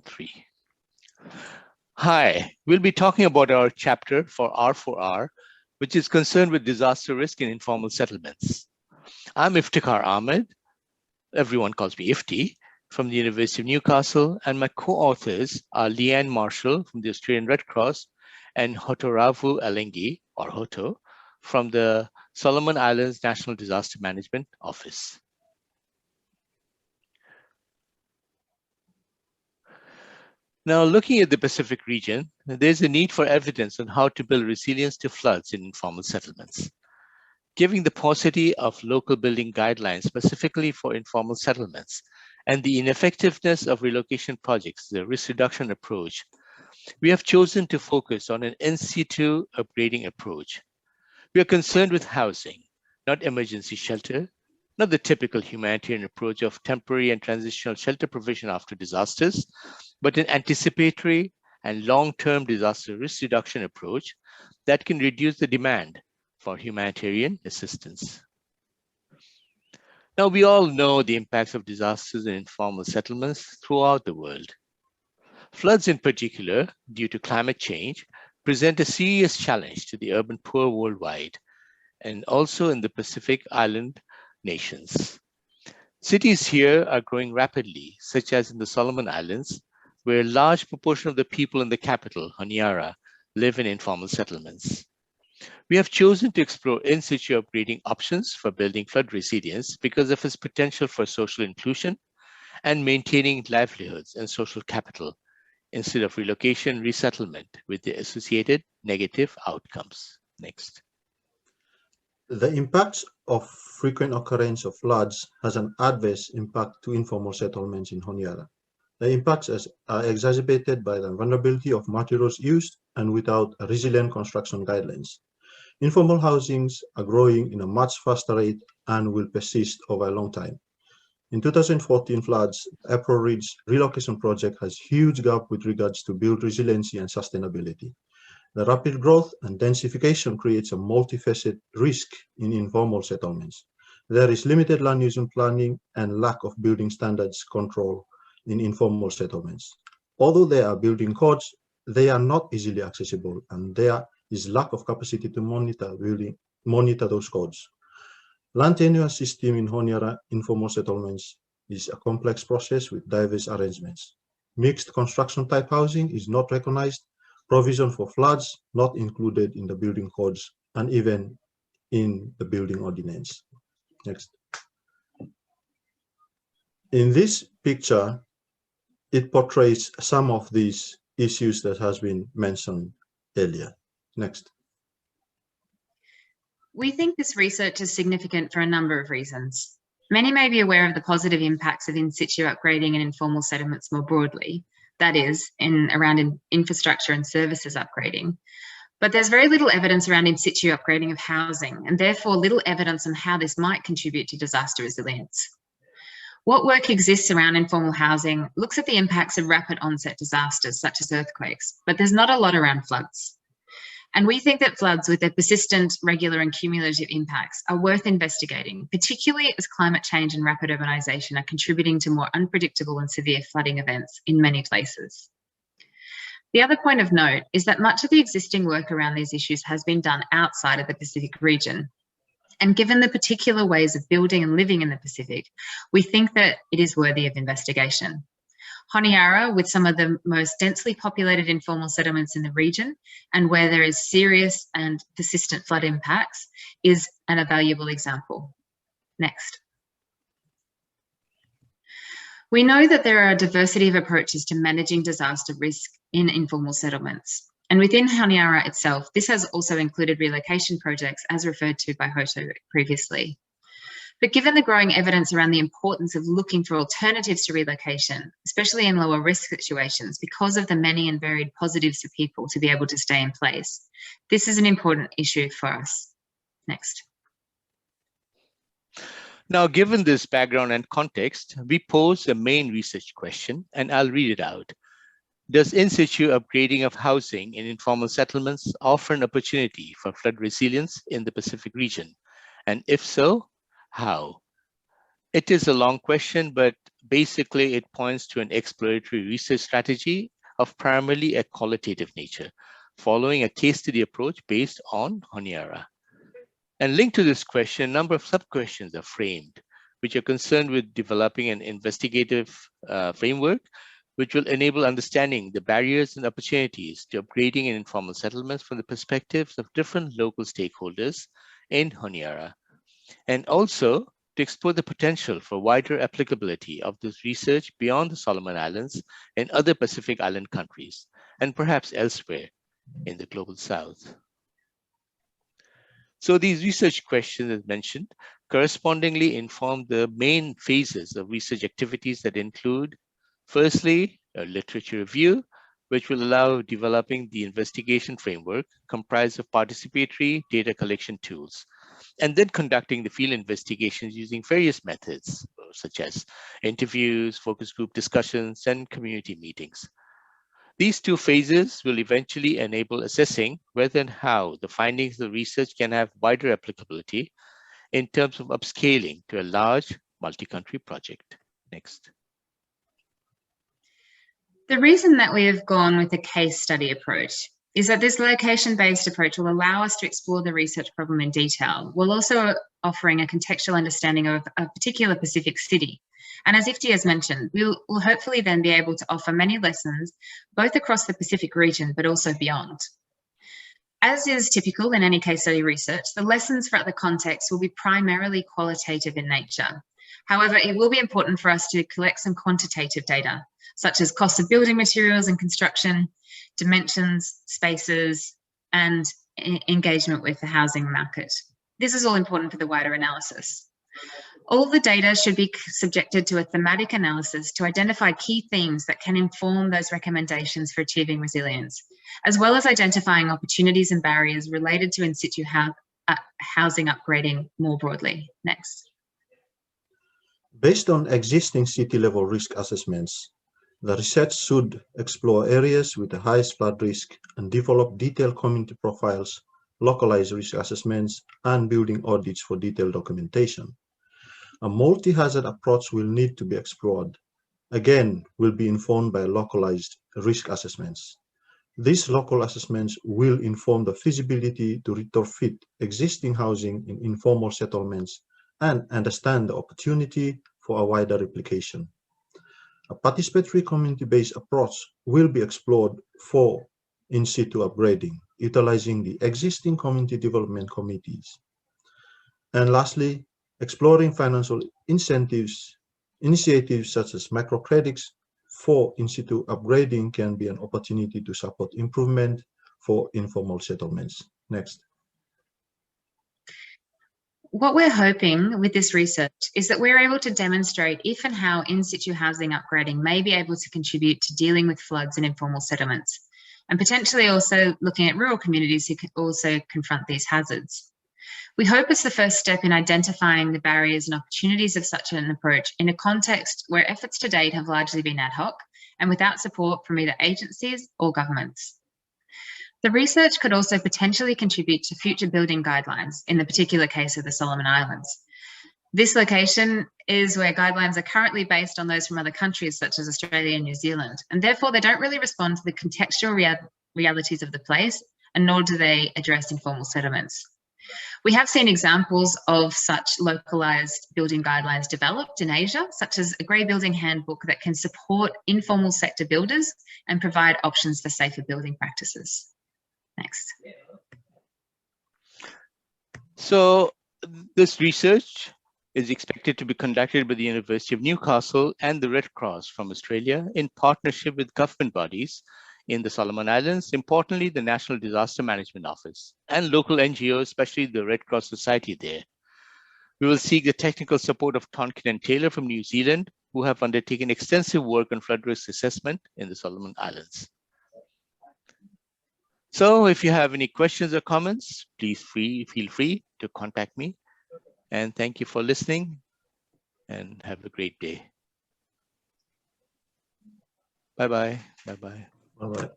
3. Hi, we'll be talking about our chapter for R4R, which is concerned with disaster risk in informal settlements. I'm Iftikhar Ahmed, everyone calls me Ifti, from the University of Newcastle, and my co-authors are Leanne Marshall from the Australian Red Cross and Hotoravu Alengi, or Hoto, from the Solomon Islands National Disaster Management Office. Now, looking at the Pacific region, there's a need for evidence on how to build resilience to floods in informal settlements. Given the paucity of local building guidelines specifically for informal settlements and the ineffectiveness of relocation projects, the risk reduction approach, we have chosen to focus on an in situ upgrading approach. We are concerned with housing, not emergency shelter, not the typical humanitarian approach of temporary and transitional shelter provision after disasters, but an anticipatory and long-term disaster risk reduction approach that can reduce the demand for humanitarian assistance. Now, we all know the impacts of disasters in informal settlements throughout the world. Floods in particular, due to climate change, present a serious challenge to the urban poor worldwide, and also in the Pacific Island nations. Cities here are growing rapidly, such as in the Solomon Islands, where a large proportion of the people in the capital, Honiara, live in informal settlements. We have chosen to explore in situ upgrading options for building flood resilience because of its potential for social inclusion and maintaining livelihoods and social capital instead of relocation resettlement with the associated negative outcomes. Next. The impacts of frequent occurrence of floods has an adverse impact to informal settlements in Honiara. The impacts are exacerbated by the vulnerability of materials used and without resilient construction guidelines. Informal housings are growing in a much faster rate and will persist over a long time. In 2014 floods, April Ridge relocation project has huge gap with regards to build resiliency and sustainability. The rapid growth and densification creates a multifaceted risk in informal settlements. There is limited land use and planning and lack of building standards control in informal settlements. Although there are building codes, they are not easily accessible, and there is lack of capacity to monitor those codes. Land tenure system in Honiara informal settlements is a complex process with diverse arrangements. Mixed construction type housing is not recognized, provision for floods not included in the building codes and even in the building ordinance. Next. In this picture, it portrays some of these issues that has been mentioned earlier. Next. We think this research is significant for a number of reasons. Many may be aware of the positive impacts of in situ upgrading in informal settlements more broadly, that is, around infrastructure and services upgrading. But there's very little evidence around in situ upgrading of housing, and therefore little evidence on how this might contribute to disaster resilience. What work exists around informal housing looks at the impacts of rapid onset disasters such as earthquakes, but there's not a lot around floods. And we think that floods with their persistent, regular and cumulative impacts are worth investigating, particularly as climate change and rapid urbanisation are contributing to more unpredictable and severe flooding events in many places. The other point of note is that much of the existing work around these issues has been done outside of the Pacific region. And given the particular ways of building and living in the Pacific, we think that it is worthy of investigation. Honiara, with some of the most densely populated informal settlements in the region and where there is serious and persistent flood impacts, is a valuable example. Next. We know that there are a diversity of approaches to managing disaster risk in informal settlements. And within Honiara itself, this has also included relocation projects as referred to by Hoto previously. But given the growing evidence around the importance of looking for alternatives to relocation, especially in lower risk situations, because of the many and varied positives for people to be able to stay in place, this is an important issue for us. Next. Now, given this background and context, we pose a main research question, and I'll read it out. Does in situ upgrading of housing in informal settlements offer an opportunity for flood resilience in the Pacific region? And if so, how? It is a long question, but basically it points to an exploratory research strategy of primarily a qualitative nature, following a case study approach based on Honiara. And linked to this question, a number of sub-questions are framed, which are concerned with developing an investigative framework, which will enable understanding the barriers and opportunities to upgrading in informal settlements from the perspectives of different local stakeholders in Honiara, and also to explore the potential for wider applicability of this research beyond the Solomon Islands and other Pacific Island countries, and perhaps elsewhere in the global South. So these research questions, as mentioned, correspondingly inform the main phases of research activities that include, firstly, a literature review, which will allow developing the investigation framework comprised of participatory data collection tools, and then conducting the field investigations using various methods, such as interviews, focus group discussions, and community meetings. These two phases will eventually enable assessing whether and how the findings of the research can have wider applicability in terms of upscaling to a large multi-country project. Next. The reason that we have gone with a case study approach is that this location-based approach will allow us to explore the research problem in detail, while also offering a contextual understanding of a particular Pacific city. And as Ifti has mentioned, we'll hopefully then be able to offer many lessons, both across the Pacific region, but also beyond. As is typical in any case study research, the lessons for other contexts will be primarily qualitative in nature. However, it will be important for us to collect some quantitative data, such as cost of building materials and construction, dimensions, spaces, and engagement with the housing market. This is all important for the wider analysis. All the data should be subjected to a thematic analysis to identify key themes that can inform those recommendations for achieving resilience, as well as identifying opportunities and barriers related to in situ housing upgrading more broadly. Next. Based on existing city-level risk assessments, the research should explore areas with the highest flood risk and develop detailed community profiles, localized risk assessments, and building audits for detailed documentation. A multi-hazard approach will need to be explored. Again, will be informed by localized risk assessments. These local assessments will inform the feasibility to retrofit existing housing in informal settlements and understand the opportunity for a wider replication. A participatory community-based approach will be explored for in situ upgrading, utilizing the existing community development committees. And lastly, exploring financial initiatives such as microcredits for in situ upgrading can be an opportunity to support improvement for informal settlements. Next. What we're hoping with this research is that we're able to demonstrate if and how in situ housing upgrading may be able to contribute to dealing with floods in informal settlements, and potentially also looking at rural communities who can also confront these hazards. We hope it's the first step in identifying the barriers and opportunities of such an approach in a context where efforts to date have largely been ad hoc and without support from either agencies or governments. The research could also potentially contribute to future building guidelines in the particular case of the Solomon Islands. This location is where guidelines are currently based on those from other countries such as Australia and New Zealand, and therefore they don't really respond to the contextual realities of the place, and nor do they address informal settlements. We have seen examples of such localized building guidelines developed in Asia, such as a grey building handbook that can support informal sector builders and provide options for safer building practices. Next. So this research is expected to be conducted by the University of Newcastle and the Red Cross from Australia in partnership with government bodies in the Solomon Islands, importantly, the National Disaster Management Office and local NGOs, especially the Red Cross Society there. We will seek the technical support of Tonkin and Taylor from New Zealand, who have undertaken extensive work on flood risk assessment in the Solomon Islands. So if you have any questions or comments, please feel free to contact me. And thank you for listening and have a great day. Bye-bye. Bye-bye. All right.